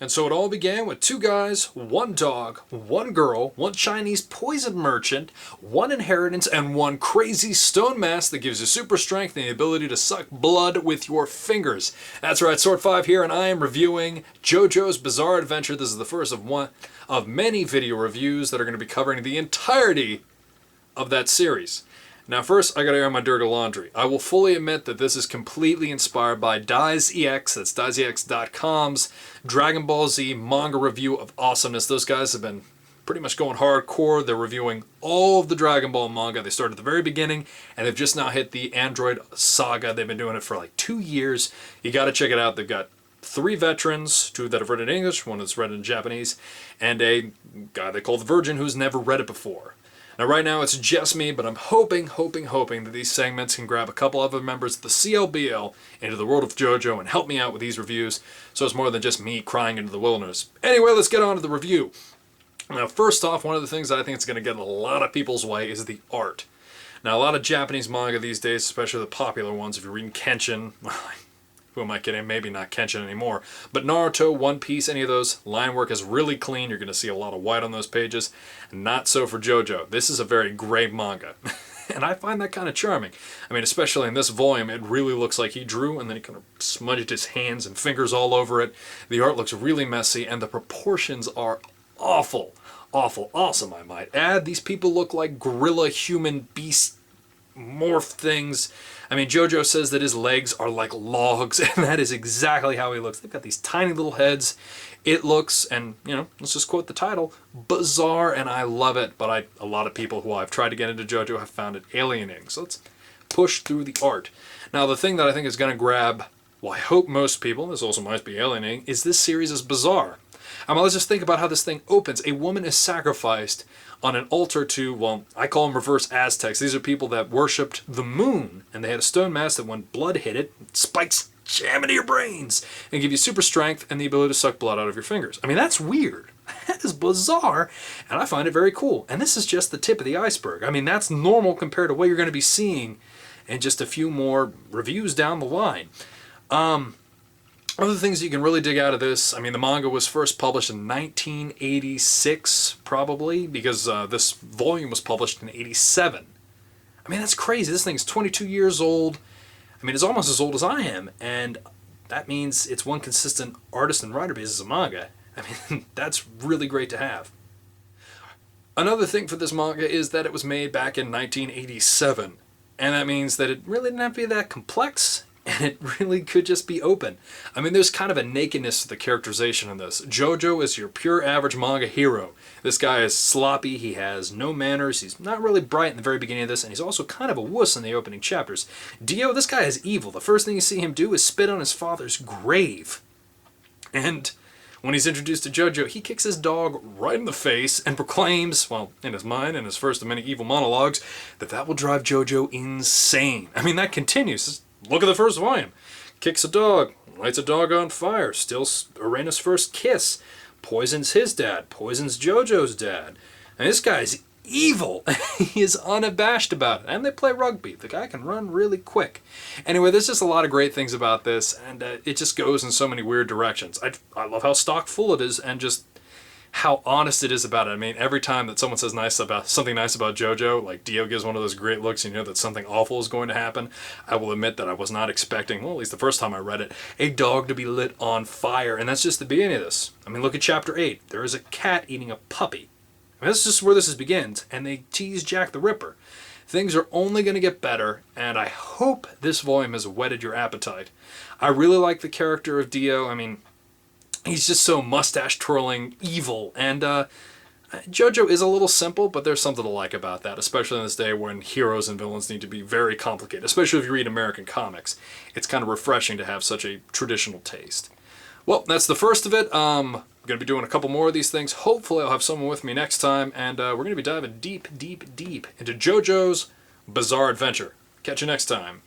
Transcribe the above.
And so it all began with two guys, one dog, one girl, one Chinese poison merchant, one inheritance, and one crazy stone mask that gives you super strength and the ability to suck blood with your fingers. That's right, Sword 5 here, and I am reviewing JoJo's Bizarre Adventure. This is the first of one of many video reviews that are going to be covering the entirety of that series. Now first, I gotta air my dirty laundry. I will fully admit that this is completely inspired by DaisyX, that's DaisyX.com's Dragon Ball Z manga review of awesomeness. Those guys have been pretty much going hardcore. They're reviewing all of the Dragon Ball manga. They started at the very beginning, and they've just now hit the Android saga. They've been doing it for like 2 years. You gotta check it out. They've got 3 veterans, 2 that have read it in English, 1 that's read it in Japanese, and a guy they call the Virgin who's never read it before. Now right now it's just me, but I'm hoping that these segments can grab a couple other members of the CLBL into the world of JoJo and help me out with these reviews, so it's more than just me crying into the wilderness. Anyway, let's get on to the review. Now first off, one of the things that I think is going to get in a lot of people's way is the art. Now a lot of Japanese manga these days, especially the popular ones, if you're reading Kenshin, who am I kidding? Maybe not Kenshin anymore. But Naruto, One Piece, any of those, line work is really clean. You're going to see a lot of white on those pages. Not so for JoJo. This is a very gray manga. And I find that kind of charming. I mean, especially in this volume, it really looks like he drew and then he kind of smudged his hands and fingers all over it. The art looks really messy and the proportions are awful. Awesome, I might add. These people look like gorilla, human, beast, morph things. I mean, JoJo says that his legs are like logs, and that is exactly how he looks. They've got these tiny little heads. It looks, and you know, let's just quote the title, bizarre, and I love it, but a lot of people who I've tried to get into JoJo have found it alienating. So let's push through the art. Now, the thing that I think is going to grab, well, I hope most people, this also might be alienating, is this series is bizarre. I mean, let's just think about how this thing opens. A woman is sacrificed on an altar to, well, I call them reverse Aztecs. These are people that worshipped the moon, and they had a stone mask that when blood hit it, spikes jam into your brains and give you super strength and the ability to suck blood out of your fingers. I mean, that's weird. That is bizarre, and I find it very cool. And this is just the tip of the iceberg. I mean, that's normal compared to what you're going to be seeing in just a few more reviews down the line. Other things you can really dig out of this, I mean, the manga was first published in 1986, probably, because this volume was published in 87. I mean, that's crazy. This thing's 22 years old. I mean, it's almost as old as I am, and that means it's one consistent artist and writer basis of manga. I mean, that's really great to have. Another thing for this manga is that it was made back in 1987, and that means that it really didn't have to be that complex, and it really could just be open. I mean, there's kind of a nakedness to the characterization in this. JoJo is your pure average manga hero. This guy is sloppy, he has no manners, he's not really bright in the very beginning of this, and he's also kind of a wuss in the opening chapters. Dio, this guy is evil. The first thing you see him do is spit on his father's grave. And when he's introduced to JoJo, he kicks his dog right in the face and proclaims, well, in his mind, in his first of many evil monologues, that will drive JoJo insane. I mean, that continues. Look at the first volume. Kicks a dog, lights a dog on fire, steals Arena's first kiss, poisons his dad, poisons JoJo's dad. And this guy's evil. He is unabashed about it. And they play rugby. The guy can run really quick. Anyway, there's just a lot of great things about this, and it just goes in so many weird directions. I love how stock full it is, and just how honest it is about it. I mean, every time that someone says something nice about JoJo, like Dio gives one of those great looks, you know that something awful is going to happen, I will admit that I was not expecting, well, at least the first time I read it, a dog to be lit on fire. And that's just the beginning of this. I mean, look at chapter 8. There is a cat eating a puppy. I mean, that's just where this begins, and they tease Jack the Ripper. Things are only going to get better, and I hope this volume has whetted your appetite. I really like the character of Dio. I mean, he's just so mustache-twirling evil, and JoJo is a little simple, but there's something to like about that, especially in this day when heroes and villains need to be very complicated, especially if you read American comics. It's kind of refreshing to have such a traditional taste. Well, that's the first of it. I'm going to be doing a couple more of these things. Hopefully I'll have someone with me next time, and we're going to be diving deep into JoJo's Bizarre Adventure. Catch you next time.